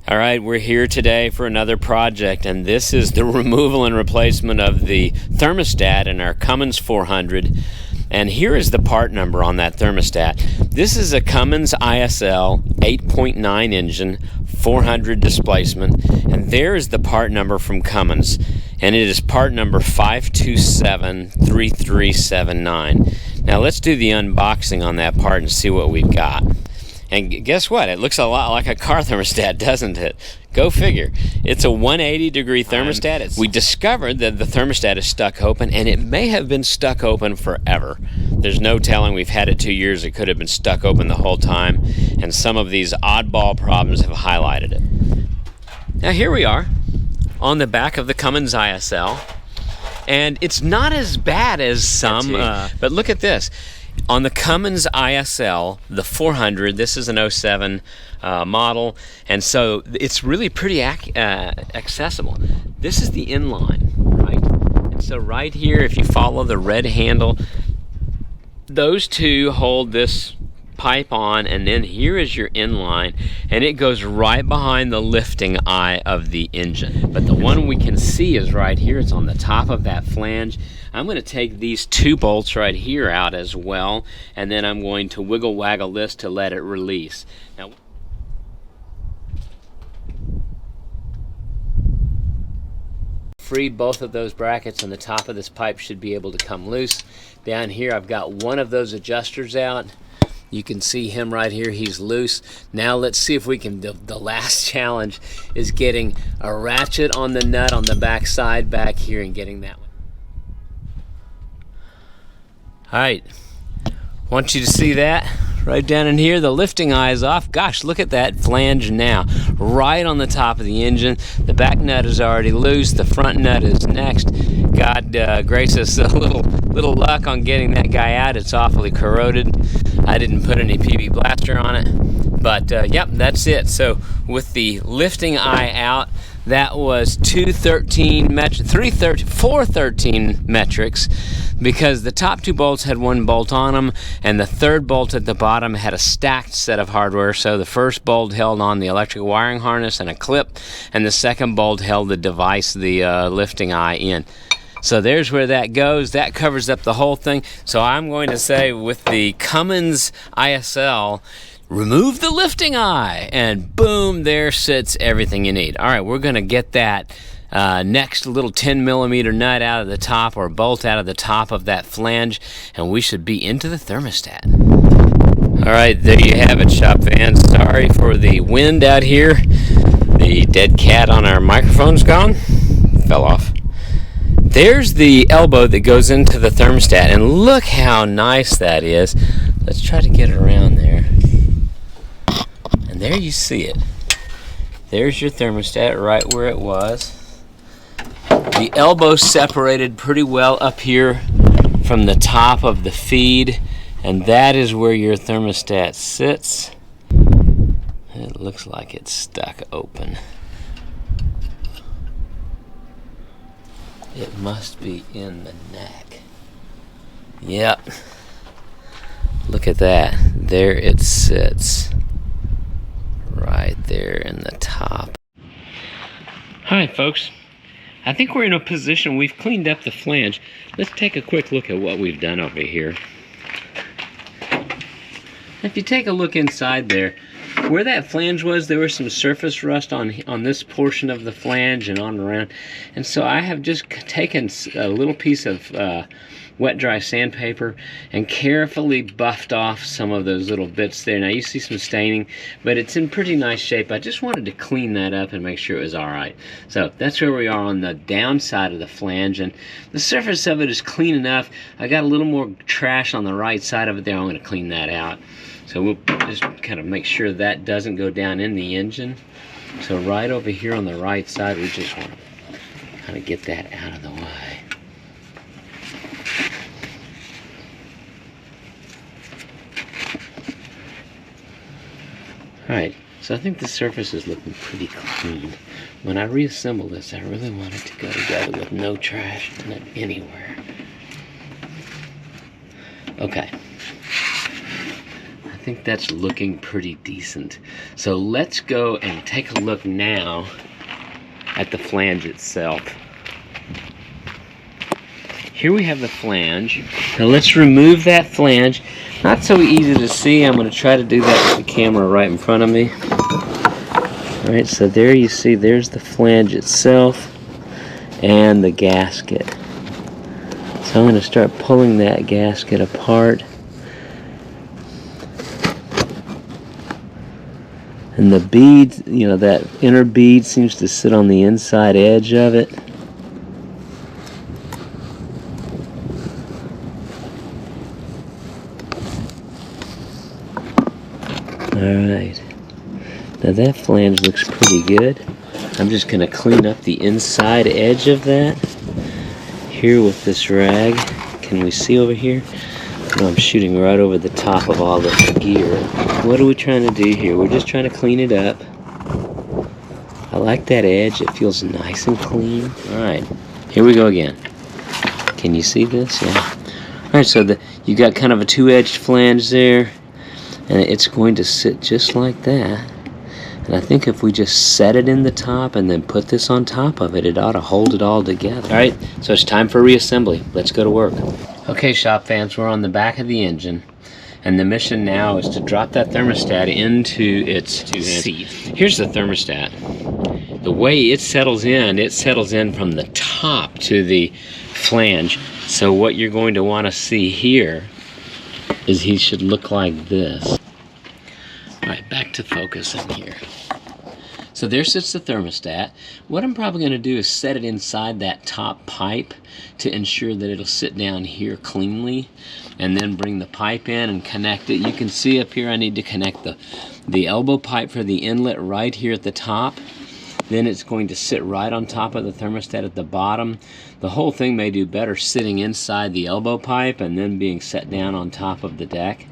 All right, we're here today for another project, and this is the removal and replacement of the thermostat in our Cummins 400. And here is the part number on that thermostat. This is a Cummins ISL 8.9 engine, 400 displacement, and there is the part number from Cummins, and it is part number 5273379. Now let's do the unboxing on that part and see what we've got. And guess what? It looks a lot like a car thermostat, doesn't it? Go figure. It's a 180-degree thermostat. We discovered that the thermostat is stuck open, and it may have been stuck open forever. There's no telling. We've had it 2 years. It could have been stuck open the whole time, and some of these oddball problems have highlighted it. Now here we are on the back of the Cummins ISL, and it's not as bad as some, but look at this. On the Cummins ISL, the 400, this is an 07 model, and so it's really pretty accessible. This is the inline, right? And so right here, if you follow the red handle, those two hold this pipe on, and then here is your inline, and it goes right behind the lifting eye of the engine. But the one we can see is right here. It's on the top of that flange. I'm going to take these two bolts right here out as well, and then I'm going to wiggle waggle this to let it release. Now, free both of those brackets, and the top of this pipe should be able to come loose. Down here I've got one of those adjusters out. You can see him right here, he's loose. Now let's see if we can, the last challenge is getting a ratchet on the nut on the back side back here and getting that one. All right, want you to see that right down in here. The lifting eye is off. Gosh, look at that flange now, right on the top of the engine. The back nut is already loose. The front nut is next. God grace us a little luck on getting that guy out. It's awfully corroded. I didn't put any PB blaster on it, but yep, that's it. So with the lifting eye out, that was 413 metrics, because the top two bolts had one bolt on them, and the third bolt at the bottom had a stacked set of hardware. So the first bolt held on the electric wiring harness and a clip, and the second bolt held the device, the lifting eye in. So there's where that goes. That covers up the whole thing. So I'm going to say with the Cummins ISL, remove the lifting eye, and boom, there sits everything you need. All right, we're going to get that next little 10mm nut out of the top, or bolt out of the top of that flange, and we should be into the thermostat. All right, there you have it, shop fans. Sorry for the wind out here. The dead cat on our microphone's gone. Fell off. There's the elbow that goes into the thermostat, and look how nice that is. Let's try to get it around there. And there you see it. There's your thermostat right where it was. The elbow separated pretty well up here from the top of the feed, and that is where your thermostat sits. It looks like it's stuck open. It must be in the neck. Yep. Look at that. There it sits. Right there in the top. Alright folks, I think we're in a position, we've cleaned up the flange. Let's take a quick look at what we've done over here. If you take a look inside there, where that flange was, there was some surface rust on this portion of the flange and on around. And so I have just taken a little piece of wet dry sandpaper and carefully buffed off some of those little bits there. Now you see some staining, but it's in pretty nice shape. I just wanted to clean that up and make sure it was all right. So that's where we are on the downside of the flange, and the surface of it is clean enough. I got a little more trash on the right side of it there. I'm going to clean that out. So we'll just kind of make sure that doesn't go down in the engine. So right over here on the right side, we just want to kind of get that out of the way. Alright, so I think the surface is looking pretty clean. When I reassemble this, I really want it to go together with no trash in it anywhere. Okay. I think that's looking pretty decent. So let's go and take a look now at the flange itself. Here we have the flange. Now let's remove that flange. Not so easy to see. I'm going to try to do that with the camera right in front of me. Alright, so there you see, there's the flange itself and the gasket. So I'm going to start pulling that gasket apart. And the bead, you know, that inner bead seems to sit on the inside edge of it. Alright, now that flange looks pretty good. I'm just going to clean up the inside edge of that here with this rag. Can we see over here? No, I'm shooting right over the top of all this gear. What are we trying to do here? We're just trying to clean it up. I like that edge. It feels nice and clean. Alright, here we go again. Can you see this? Yeah. Alright, so you got kind of a two-edged flange there. And it's going to sit just like that. And I think if we just set it in the top and then put this on top of it, it ought to hold it all together. Alright, so it's time for reassembly. Let's go to work. Okay, shop fans, we're on the back of the engine. And the mission now is to drop that thermostat into its seat. Here's the thermostat. The way it settles in from the top to the flange. So what you're going to want to see here is he should look like this. Alright, back to focusing here. So there sits the thermostat. What I'm probably going to do is set it inside that top pipe to ensure that it'll sit down here cleanly, and then bring the pipe in and connect it. You can see up here I need to connect the elbow pipe for the inlet right here at the top. Then it's going to sit right on top of the thermostat at the bottom. The whole thing may do better sitting inside the elbow pipe and then being set down on top of the deck.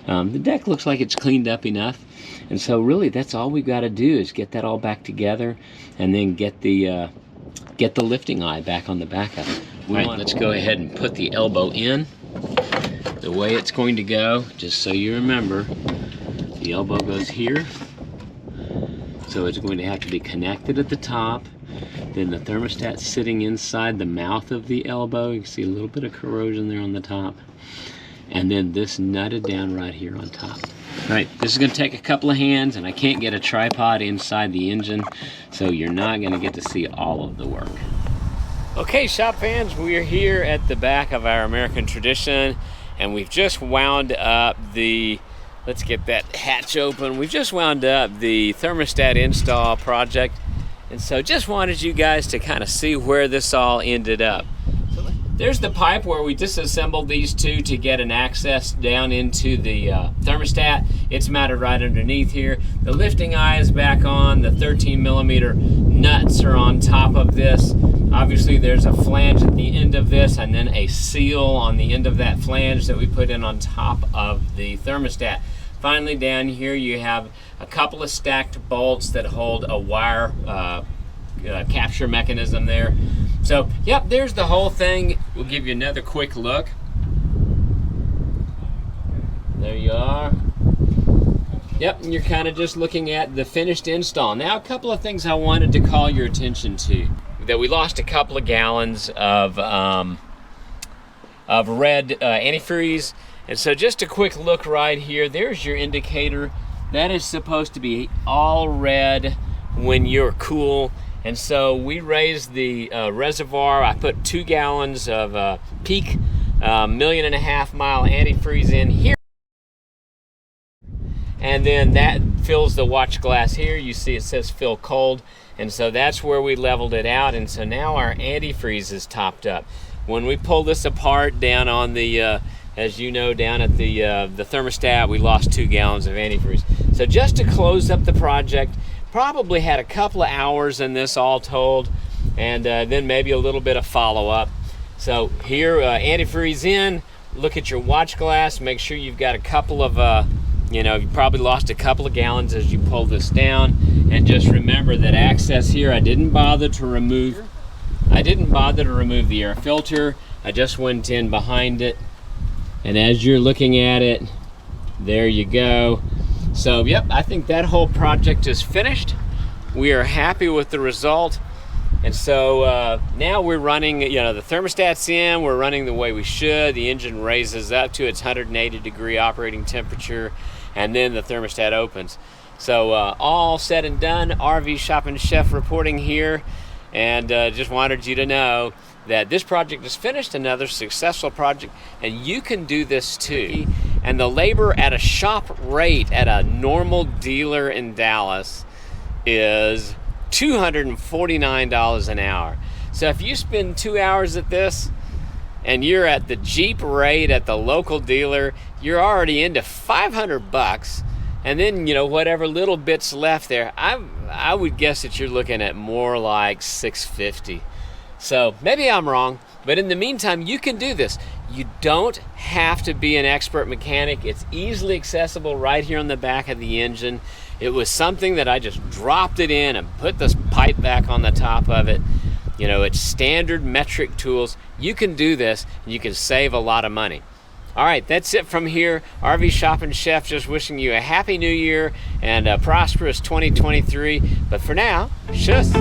The deck looks like it's cleaned up enough, and so really that's all we've got to do is get that all back together and then get the lifting eye back on the back of it. Alright, let's go ahead and put the elbow in. The way it's going to go, just so you remember, the elbow goes here. So it's going to have to be connected at the top. Then the thermostat sitting inside the mouth of the elbow. You can see a little bit of corrosion there on the top. And then this nutted down right here on top. Alright, this is going to take a couple of hands, and I can't get a tripod inside the engine, so you're not going to get to see all of the work. Okay, shop fans, we are here at the back of our American Tradition, and we've just wound up the, let's get that hatch open. We've just wound up the thermostat install project, and so just wanted you guys to kind of see where this all ended up. There's the pipe where we disassembled these two to get an access down into the thermostat. It's mounted right underneath here. The lifting eye is back on. The 13mm nuts are on top of this. Obviously there's a flange at the end of this and then a seal on the end of that flange that we put in on top of the thermostat. Finally down here you have a couple of stacked bolts that hold a wire capture mechanism there. So, yep, there's the whole thing. We'll give you another quick look. There you are. Yep, and you're kind of just looking at the finished install. Now, a couple of things I wanted to call your attention to. That we lost a couple of gallons of red antifreeze. And so just a quick look right here. There's your indicator. That is supposed to be all red when you're cool. And so we raised the reservoir. I put 2 gallons of peak 1.5 mile antifreeze in here. And then that fills the watch glass here. You see it says fill cold. And so that's where we leveled it out. And so now our antifreeze is topped up. When we pull this apart down on the, as you know, down at the thermostat, we lost 2 gallons of antifreeze. So just to close up the project, probably had a couple of hours in this all told, and then maybe a little bit of follow-up. So here, antifreeze in, look at your watch glass, make sure you've got a couple of, you probably lost a couple of gallons as you pull this down. And just remember that access here, I didn't bother to remove the air filter. I just went in behind it. And as you're looking at it, there you go. So, yep, I think that whole project is finished. We are happy with the result. And so now we're running, the thermostat's in, we're running the way we should. The engine raises up to its 180-degree operating temperature, and then the thermostat opens. So all said and done, RV Shop and Chef reporting here, and just wanted you to know that this project is finished, another successful project, and you can do this too. And the labor at a shop rate at a normal dealer in Dallas is $249 an hour. So if you spend 2 hours at this and you're at the Jeep rate at the local dealer, you're already into $500. And then, whatever little bits left there, I would guess that you're looking at more like $650. So maybe I'm wrong, but in the meantime, you can do this. You don't have to be an expert mechanic. It's easily accessible right here on the back of the engine. It was something that I just dropped it in and put this pipe back on the top of it. It's standard metric tools. You can do this, and you can save a lot of money. All right, that's it from here. RV Shop and Chef just wishing you a happy new year and a prosperous 2023. But for now, shush.